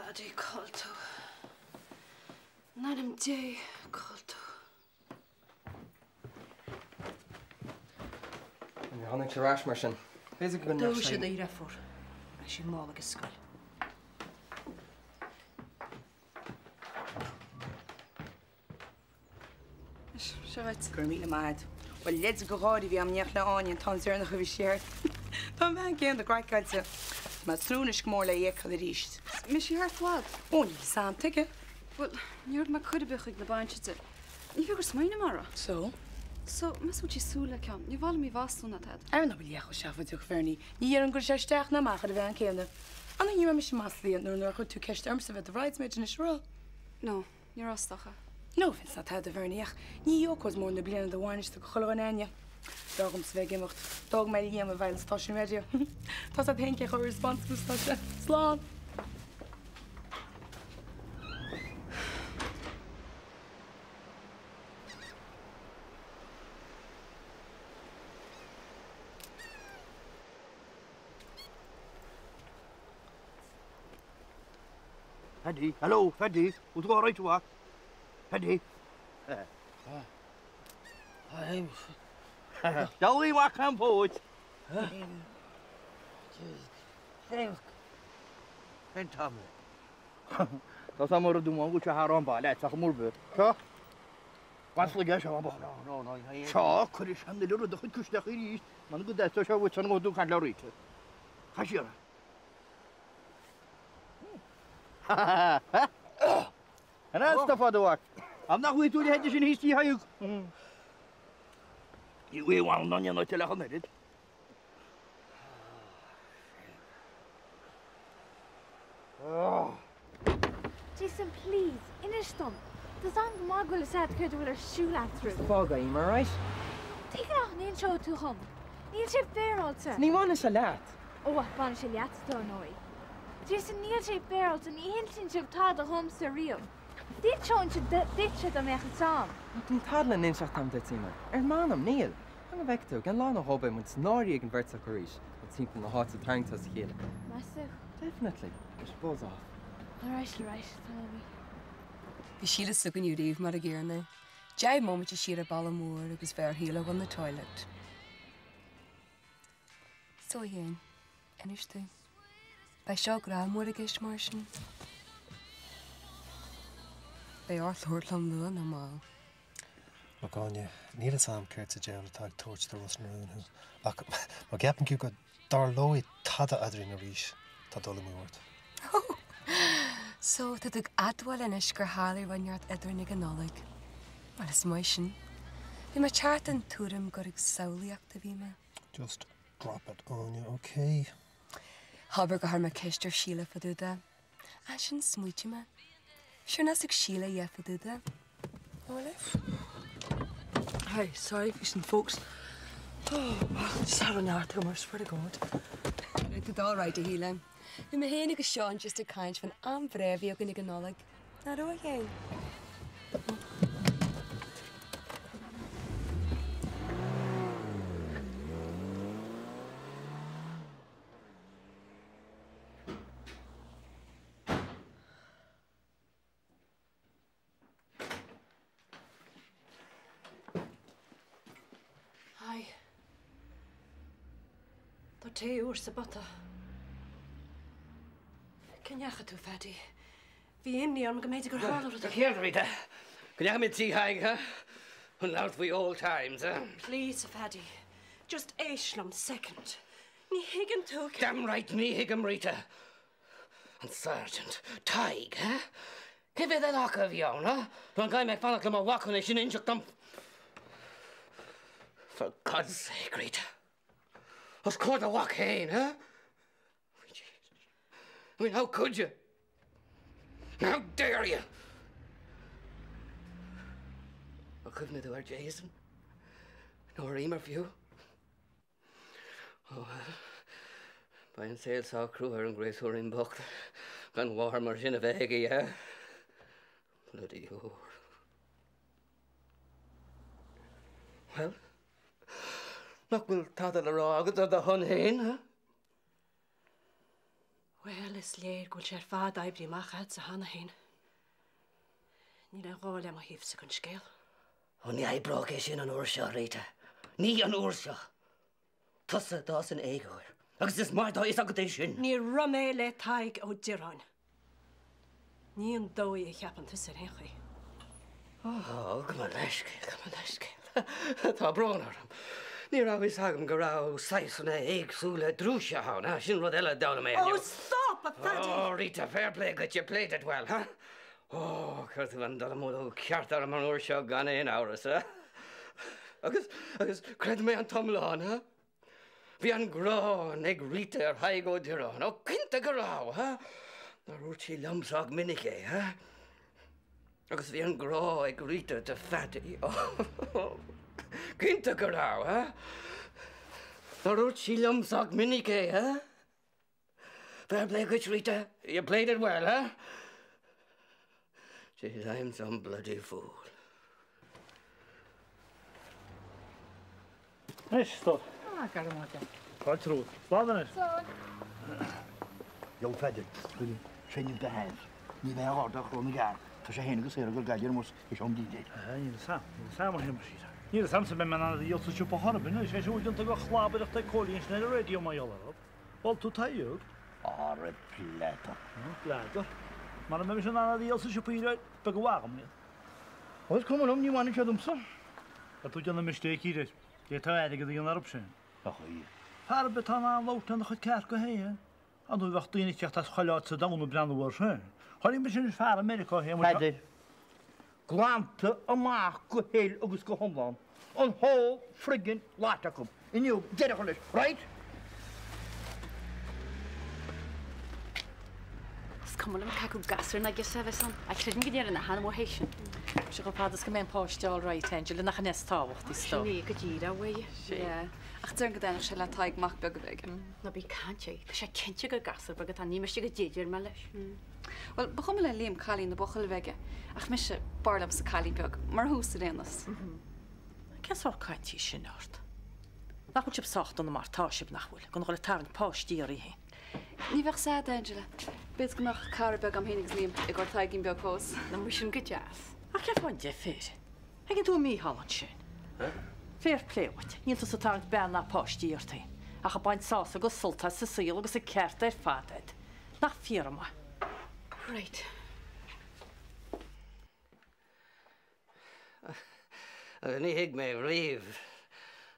Faddy Colto. Not him day, Colto. Yn hannig sy'n rash mar sin. Beth yw'n gwneud? Dwi eisiau ddeud effwr. Eisiau môl ag ysgol. Siarad. Gwrmí na maid. Wel, let's go hard if you am niach na onion tan sy'n ych fi siarad. Tan fan gen the great guys. Ma strúnish mór le éag chuir ríist. Mis sé haar flád? Ó, ní sam tuige. Wel, níor ma chuide buchaig na baintse. Ní figur smaine mara. So? So, mas wt ti súla cam. Ní bhil mi vasú na tad. Ar na bhil echo sefa tuch ferni. Ní ar an gur seisteach na machar a bheith an céanna. Anna ní mis maslíon nuair chu tú ceist armsa bheith a bridesmaid in isrá. No, ní rastacha. No, fins na tad a verniach. Ní jócos mór na bliana do bhainiste go chola an aine. Dagam sa bheith gimacht. Dag me líam a bhail stáisiún radio. Tás a thenke chu responsible stáise. Slán. Faddy, hello, Faddy. What's all right to walk? Faddy. I'm... Don't we walk on board? En Tommy. Dat is maar doen we goed haar aan bal. Het is maar beurt. Zo. Wat wil je zo aan No. Zo, kun je aan de deur de goed kussen hier. Maar goed dat zo wat zo doen kan lorry. Ga je. En dat is toch wat ook. I'm not going to the head in history how you. You will want on your not tell her it. Jason, please, inistom. The song Margul said could will her shoe lad through. Fog I'm alright. Take it off and show to home. Neil shape barrels. Ní bhaine se leat. Oh, what fun she yet don't know. Jason, Neil shape barrels and he hinting to tad the home surreal. Dit shown to ditch the mech song. Dún tadla ninseach tam dit tíma. Manam Neil. Hang a vector gan lá na hobe mun snári ag an versa choríis. It seemed from the heart of trying to chéile. Massive. Definitely. I suppose off. Right, tell me. Bhí síle sugan úríomh mar a ggéarna. Deag moment siad a balla mór agus bheith híle on the toilet. So dhéin, iniste. Bei seo gra mór a gist mar sin. Bei orthúirlam luan na má. Magánne, níl is am céirt a déanana tá tuairt do Ross Narúnú. Ach, má gapan ciú go dar lóí tada adrin a ríis tá dul múirt. So, tá ag adháil inis gur hálaí bhainneart idir nig an nólaigh. Well, is mai sin. Bhí mar teart an túrim gur ag saolaíocht a bhí me. Just drop it on you, okay? Habar go har me ceistir síle faduda. A sin smuiti me. Siúr nas ag síle faduda. Olaf? Hi, sorry, listen, folks. Oh, just have an hour to go, swear to God. Right, it's all right, Helen. Bhí me héana go seán just a caint fan am bréimhí ag nig an nólaigh. Na ró chéin. Hi. Tá té úr sa bata. Cinneacha tú, Faddy. Bhí imní an go méid gur hála. Here, Rita. Can you have me tea hang, huh? And out for old times, huh? Please, Faddy. Just éislam second. Ní higgin tú. Damn right, ní higgam, Rita. And Sergeant, Tig, huh? Give it the lock of you, huh? Don't guy make fun of them or walk on it, you them. For God's sake, Rita. What's called the walk in, huh? I mean, how could you? How dare you? I couldn't have do our Jason. Nor Emer for you. Oh, well. By an sale saw crew her and Grace were in book. Gone warmer in a vega, yeah. Bloody whore. Well, look, we'll tattle the raw, the hun hain, huh? Well, is léir gúil sé fád aibrí machchad sa hana hain. Ní le gáil am a híomh sa gon scéal. Ó ní ebrog é sin an uair seo, Rita. Ní an uair seo. Tusa dás an éigúir. Agus is mar dá is agad é sin. Ní ramé le taig ó diráin. Ní an dóí a cheapan tus ar henchaí. Ó, go mar leiscéil. Tá brón orm. Ní rahis agam go rá saisna éagsúla drúise hána, sin rud eile dána mé. Oh, stop, a fatty! Oh, Rita, fair play, that you played it well, huh? Oh, Curtin van Dalamolo, Carter and Manursha, Ghana in hours, huh? Agus, cred me an Tomlon, huh? Vi an gra, neg Rita, haigo diron, o kinta garau, huh? Na ruchi lumsag minike, huh? Agus vi an gra, eg Rita, de fatty, oh, kinta garau, huh? Na ruchi lumsag minike, huh? Fair play, good Rita. You played it well, huh? Jeez, I'm some bloody fool. Nice stuff. Gar máte. Quite true. Sládan it. Young fedder, really training the hands. Ní bheith ardach rón gar. Tá sé héna go sé go gaidir mus is om DJ. Ní sam a him síta. Ní sam sa ben an the yotu chupa harbin, sé sé ujun go chlabach ta cólín na radio mai yola. Bol tú taíug. Ára plata. Plata. Mar me sin an the yotu chupa ira be go wagam ni. Oes kom om ní wani chadum sa. A tú janna mistake ira. Ge tá eidig go an option. Ach í. Far betan an lot an chut cear go hé. An tú wacht daine techt as chalát sa dawn brand war se. Harí me sin far America hé. Fedder. Glante amach go héil agus go homlan. On whole friggin latakum. In you get it, right? Cumul am cacw gasr na gysaf eson. A credyn gyda'r yna han o heisyn. Si'n gwybod padas gymryd postio all right, Angel, yn achnes tawch, di sto. Ni gyda'r wei. Ach dyn gyda'n eich la taig mach beg beg. Na bi cantio. Dys eich cantio gyda gasr beg yta ni mysio gyda jedir ma leis. Wel, bychom yna liam cali yn y bochol fege. Ach mysio barlam sa cali beg. Mar hws yr enus. Cys o'r cantio sy'n ord? Nachwyl sy'n socht o'n y mar tasib nachwyl. Gw'n chwle tarn postio ar i hi. Ni fech sad, Angela. Beth gymach carabeg am hyn liam i gwrdd taig yn beg hos. Na mysio'n gydas. Ac efo'n je ffyr. Hag yn dwi'n mi halon sy'n. Fair play wat. Ni'n tos o tarn ben na postio ar ti. Ach a baint sas o gysylta sy syl o gys y cert e'r ffaded. Na ffyr yma. Right. Ni hig me rif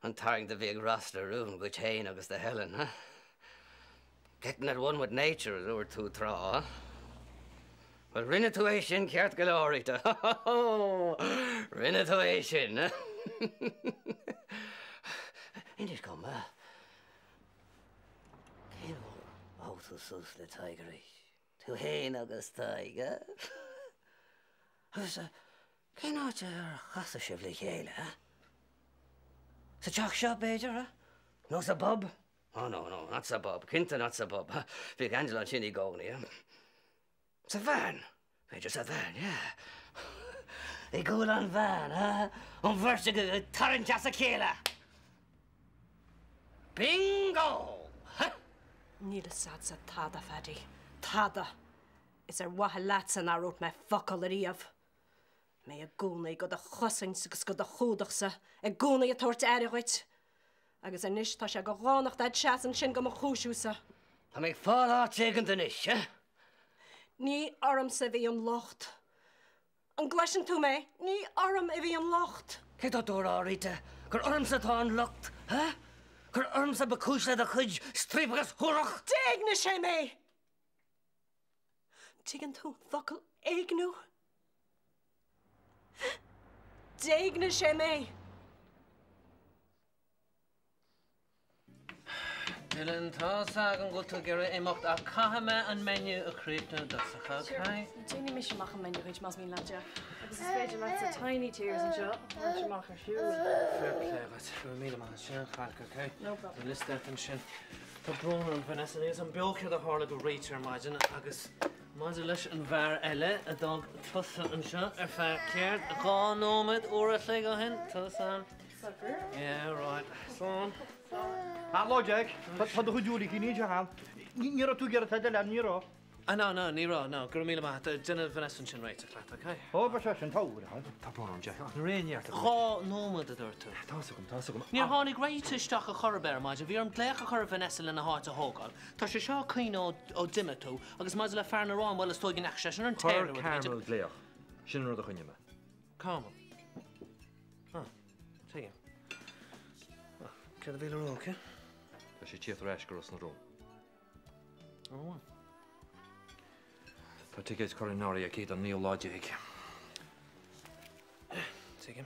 an tarring the big roster room which hain agus the Helen, huh? Getting at one with nature is over too traw, huh? Well, rinne to a sin ceart galorita. Rinne to a sin, huh? Indish come, huh? Kino, out to sus the tigerish. To hain agus tiger. Kino to chassa shivli chéile, huh? Sa chach shop, Beiger, huh? No, sa Bob? Oh, no, not sa Bob. Kinta not sa Bob. Big Angela Chinny Goni, huh? Sa van. Beiger sa van, yeah. I go on van, huh? On vertigo, tarrant chassa chéile. Bingo! Huh? Níl sad sa tada, Faddy. Tada. Is watha latsan a rút me focal ar íomh. Me a gúna go a chosain agus go a chúdach sa. A gúna a tuairt airighoit. Agus nis tá sé go ghánacht ad seasan sin go a chúisiú sa. Tá méid fáil áit éigean den is, eh? Ní orm sa bhí an locht. An gleisin tú mé, ní orm a bhí an locht. Cé tá dúrá, Rita? Gur orm sa tá an locht, huh? Gur orm sa bacúsle a chuid stríb agus húrach. Déagna sé mé! Tígan tú focal éignú? Déagna sé mé! Dylan, tá sagan go tú gyrra éimeacht a caithime an menu a chríbna dosach, okay? Jenny mis mach an menu which must mean laja. Agus is féidir leat a tiny tears and shot. Laja mach ar siúr. Fair play, right. We'll meet him on sin, Falk, okay? No problem. The list that and sin. Tá brún an Vanessa is an beolcha a hála go réitir maidin agus maidin leis an bhar eile a dog tusa an sin ar fear céart a gá nómad óra lé go hen, tusa an. Yeah, right. Slán. Logic, had the Judy in each hand. You're to get a title and you're. No, Nero, no, Gurmila, dinner Vanessa and right, okay? Oh, but I shouldn't hold it. Tá Jack. The rain yet. Oh, no, mother, daughter. Tá Near Honey Great to stock a horror imagine. We're glad a horror Vanessa in the heart of Hogan. Tasha Shaw Queen o Dimito, because Mazla Farner on while it's talking action and terror. Caramel Glare. Shinner the Hunyama. Come on. Huh, take it. Can the Villa okay? She chief rash girls in the room. Oh, Particularly coronary, Kate and Neil Logic. Take him.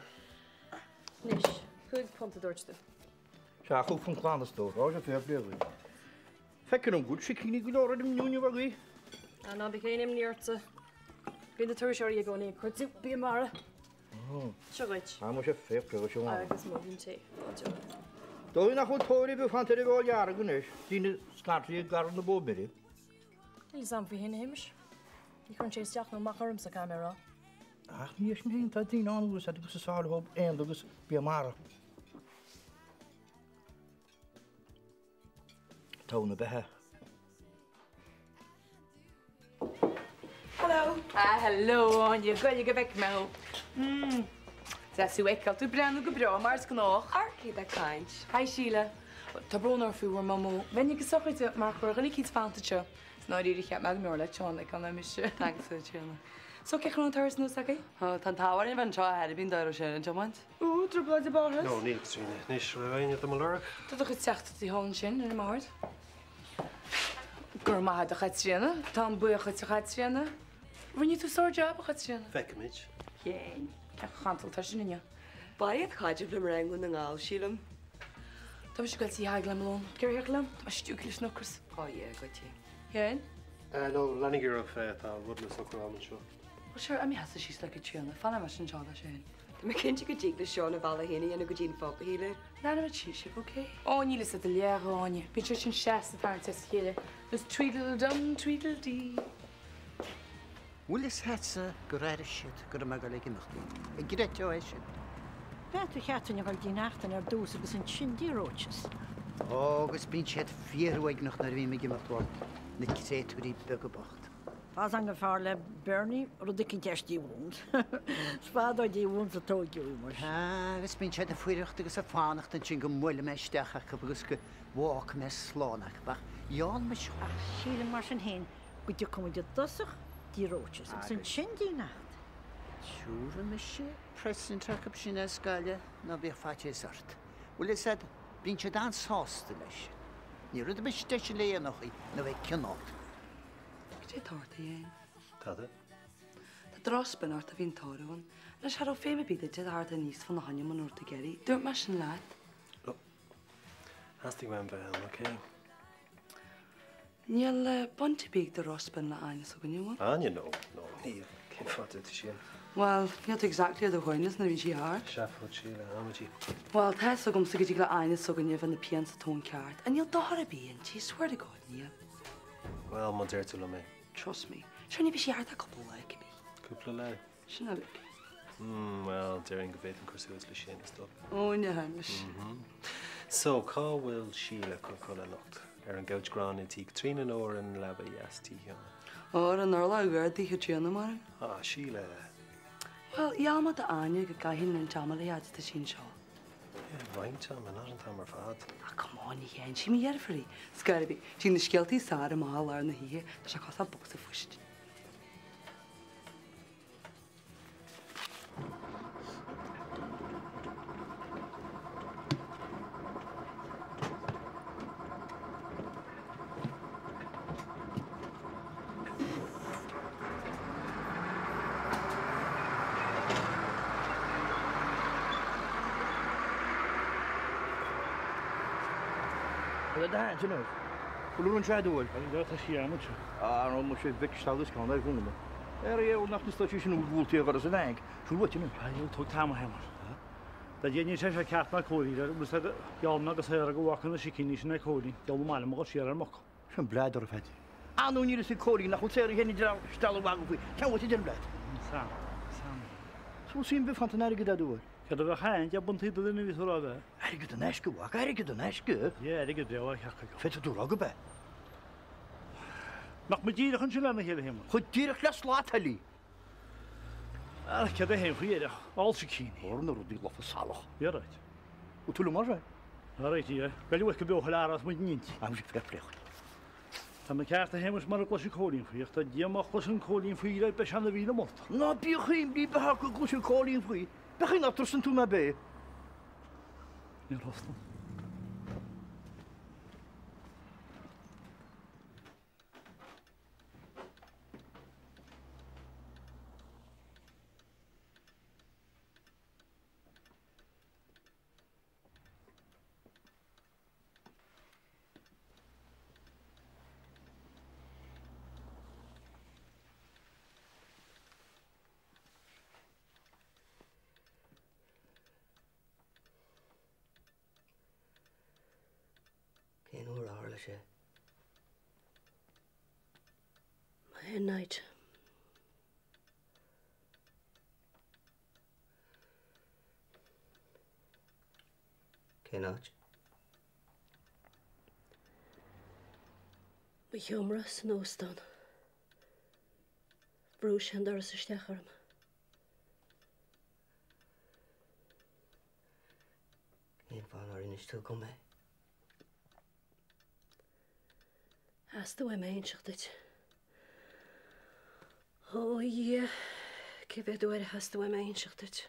Nish, who'd pumped the door to them? Shaku from Clandestone, Roger Fairfield. Feckin' good, she can ignore him, you never agree. And I became him near to. Be the tour you go near, could you be a Mara? Oh. Sugar. I'm a fair person. I guess moving tea. Though in a whole Tory before the all Yarganish, seen Scotty garden the Bowberry. He's on for him. You can't chase Jack no macarum sa camera. Ah, yes, me, that thing on was at the Sal Hope and the be a Mara. Tone of the hair. Hello. Hello, on you go, you get back now. That's you wake up to brand new bro, Mars Knoch. Arky that kind. Hi, Sheila. Tabroner for your mamo. When you get so good at Mark, we're going to keep found to show. It's not really get Magmore, let Sean, like I'm sure. Thanks, China. So, get on Thursday, no Saki? Oh, Tantawa, even try had been there, Sharon, Jamont. Oh, trouble about it? No, need to Nish, Ravine at the Malurk. To the good sacht the whole shin in the mart. Gurma had the Hatsiana, Tom Boy Hatsiana. When you to store job, Hatsiana. Feckimage. Yay. I can't tell Tashinia. Buy it, Kaja Blimmerang on the Gal, Sheelam. Don't you go see Haglam alone? Carry Haglam? My stupid snookers. Oh, yeah, got you. Yeah? No, Lanniger of Woodless O'Crown show. Well, sure, I mean, has she's like a tune. I found a machine job, Shane. The McKinsey could take the Sean of Valahini and a good gene folk healer. None of it, she's okay. Oh, and you listen to the Lier on you. Patrician Shasta, the parents here. There's Tweedledum, Tweedledee. Willis Hatsa, Gorada shit, Goramagalik in the Gret Joation. Better hat in your nacht and our dose was in Shindy roaches. Oh, it's been shed 4 weeks nog naar wie me gemaakt wordt. Niet gezegd hoe die buggebacht. Pas aangevaarlijk Bernie, of ik in test die woont. Spaar die woont zo toog je maar. Ah, it's been shed 4 weken is afhanig dat je een moeilijk met sterk gebrugge walk met slanig. Maar Jan me schwa. Schiele maar zijn heen. Goed je komt je tussen die roaches. Het is een Shindy nacht. Sure, monsieur. President Jacob Chinescalia, no weer fatje zart. Willis said. Been je dan saustelish. Niet de bestetje leer nog in, nou ik cannot. Ik zit hard heen. Tada. De drospen hard te vinden houden, want dan zou er veel meer bieden dat hard en niet van de hanje maar te gerry. Doe maar zijn laat. Oh, hastig mijn wel, oké. Niel bontebeek de drospen la aan zo genoemd. Anja, no, nee, geen fout te zien. Well, not exactly the hoyness na vi har. Chef wat Sheila, amaji. Well, that's so gum sig gla eine so gnu van the pians tone card. And you'll dare be in, she swear to God, Neil. Well, mon der to me. Trust me. Shouldn't be she had a couple like me. Couple lei. Shouldn't look. Well, during the bit course was the shame stuff. Oh, no, hamish. So, call will Sheila cola locked. An gouch gran in tea Trina nor and lava yes tea. Oh, and Norla word the Katrina man. Ah, Sheila. Well, Yama the Anya got guy in and Jamali had the shin show. Yeah, right, Tom, and not in time or fad. Ah, come on, you can't. She me here for it. It's gotta be. She in the skilty Sarah Mahal learn the here. She got a box of fish. Daar, je know. Hoe try to work? Dat is hier moet je. Ah, no, moet je weg staan dus kan daar gewoon. Je nacht is dat je nu voelt hier wat is denk. Hoe wat je nu? Ja, je toch taam helemaal. Dat je niet zegt kaart naar Cody, dat is dat ja, nog eens her gewakken als je niet naar Cody. Dat normaal mag je er mag. Ik ben blij dat het. Ah, nou niet eens Cody, nog goed zeggen je niet stellen wagen voor. Kan wat je dan blij. Samen. Zo zien we van te naar dat doen. Cad a chain de buntí do na ví ra bheith. Aige an eisce bhach, aige an eisce? Jé, aige breha checha go. Fete dú aga be. Nach ma díach an se lena chéile him. Chud díach le slátalí. Cad a héim chuideach, á sa cíní. Orna rudí lofa salach. Ja, right. U tú mar bheith? Right, ja. Gael go beoch láras mu níint. Am sé ferplech. Tá na ceart a héimes mar a glas cólín faocht, a díamach glas an cólín faoile be seanna bhína móta. Ná bíochaim bí betha go glas an cólín faoi. Bechin na trusan tú me bé. Ní rostam. Cén úr ála sé. Ma hen naid. Cén áit? Ma hiomra san óstan. Brú sin dar sa stecharm. Cén fan ar inis tú go mé. Asta we mein sichtid. O ie, ke ved oer hasta we mein sichtid.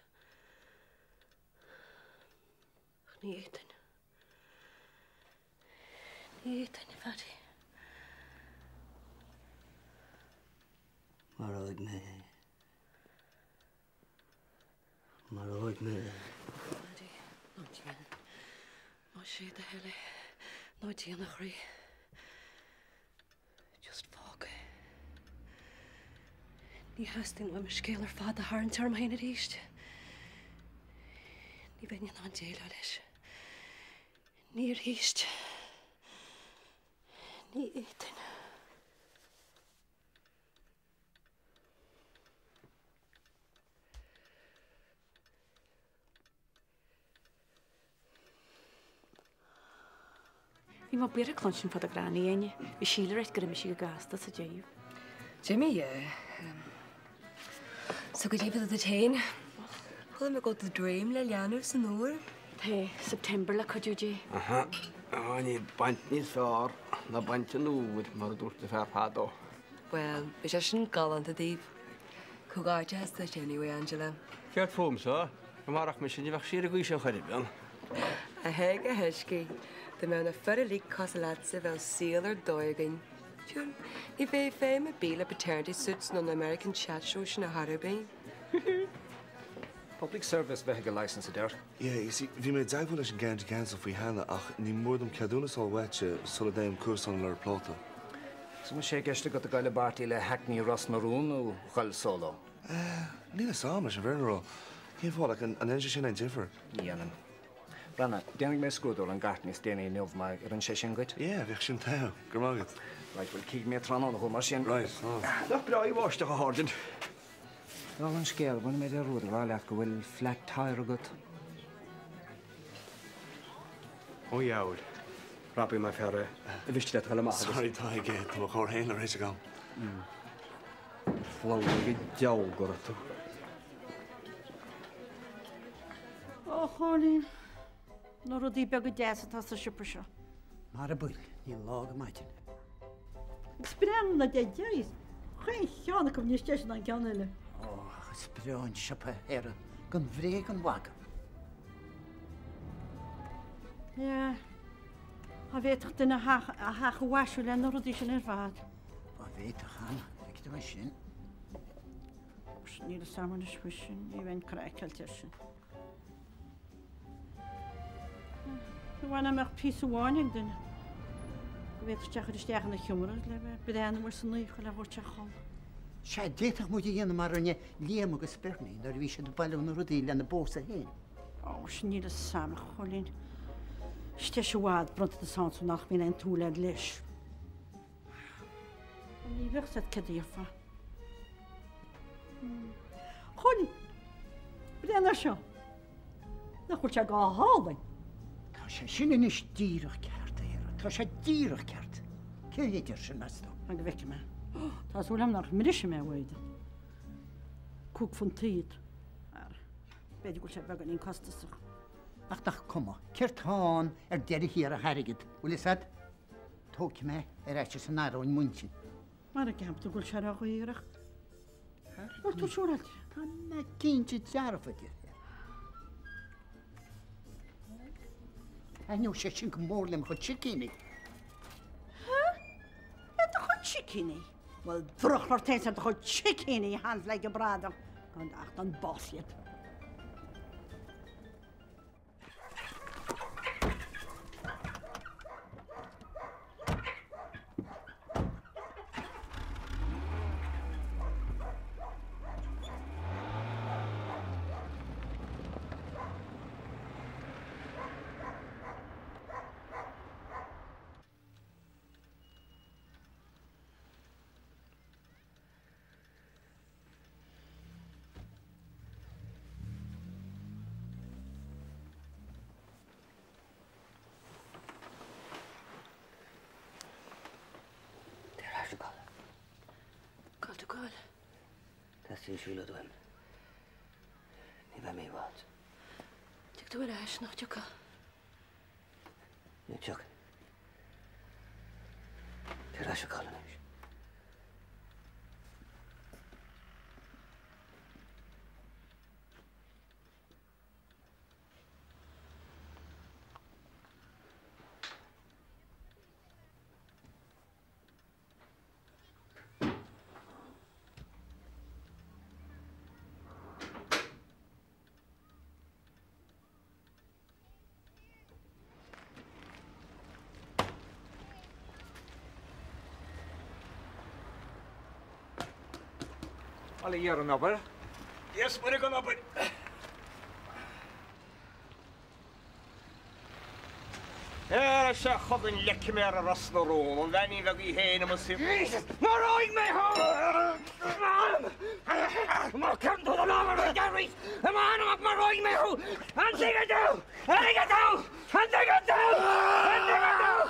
Ach nie eten. Nie eten, fadi. Mar oed me. Mar oed me. Fadi, nooit men. Nooit sé de hele. Nooit die nog rie. Just fog. Ní hastin we me scélar fad a haar an term hain a ríist. Ní venn an déile leis. Ní ríist. Ní éten. Bhí má bíar a clonsin fad a gránaí aine. Bhí síle réit go si go gasta sa déomh. Jimmy, so go dífad a tain. Chula me go the dream le leanúh san nóir. Tá September le chuúdé. Aha. Ní baint níos fearr na baint an úd mar dúirta fear pádó. Well, bhí sé sin galanta díobh. Cúgáte heasta anyway, Angela. Ceart fóm sa, go marach me sin bheith siar a gúi sin chuidir. A heig a heisci, de mewn a fyrra lí cosalatsa fel síl ar dóigain. Tún, ní bheith féim a bíle paternity suits non American chat show sin a Harabin. Public service bheith license there. Yeah, you see, vi me dagful leis an gant cancel fwy hana ach ní mórdum cadúnas all wetche sola daim cursan lar plota. So ma sé giste go a gaile bartí le hackney Ross Maroon ó chal solo. Níl sam leis an bhernará. Cén fála an engine sin ein differ. Níanam. Branna, déananig mé scrúdú an gartnis déanaí nuamh mai ar an sé sin goit? Yeah, bheith sin tau. Gur mágad. Right, well, cíg mé trán ó mar sin. Right, Nach bra í bháisteach a hardin. Ná an scéal, buna mé rúd a bháileach go bhfuil flat tire agat. Ó jaud. Rabbi mai ferre. A bhiste le tal amach. Sorry, tá ige, tá mo chór héin ar réis a gam. Flá go deágur tú. Ó, Cholín. Nó rudí be go déasa tá sa siúpa seo. Mar a bwyll, níl lág a maitin. Sbrean na de deis. Chain cheanna go níos teis an ceanile. Ó, sbreáin siapa era, gan bhré gan waga. Ja. A bhéach duna a hacha waisiú le nó rudí sin ar bhad. Ba bhéit a chana, ag dy sin. Níl a samar na swisin, ní bhain craicailte sin. Bhain amach pí bháin duna. Bhéach teach is deach na chiúmara le breanna mar san nuí le bhór teachol. Se déach mu dhéana mar rinne líam agus spernaí, dar bhí sé do bailú na rudí le na bósa héin. Ó, sin níl a samach, Cholín. Ste se bhád bronta a sáú nach bhín an túla leis. Ní bhecht cadífa. Cholín, breanna seo. Na chuil se gá hálainn. Tá sé sinna is díirech ceart éire. Tá sé díirech ceart. Cé héidir sin mesto. An go bheice me. Tásúil am nach mriise mé bhide. Cúg fan tíad. Beidir go sé began ín costaach. Ach nach cuma, ceirtáin deir hir a harigid. Bhfuil sad? Tóci me éite san náróin muintin. Mar a ceapta goil se a chuíireach. Or tú siúrailte? Tá me cínte dearfaide. Aniu sé sin go mórlim chu chicinnig. Eta chu chicinnig? Wel, ddrwch o'r teis at chu chicinnig hand le go bradam. Gan ach an bosiad. Sy'n siŵl o dwi'n. Ni fe mi wad. Ti'n dwi'n eich noch tiwca? Ni tiwc. Ti'n rasio cael yn eich. Alle hier een opper. Yes, moet ik een opper. Ja, ze gaat een lekker meer ras naar Rome. En wanneer we die heen om te Jezus, maar ooit mee houden! Maar kom door de naam van Gary! En maar ooit mee houden! En zeg het toe! En zeg het toe! En zeg het toe! En zeg het toe!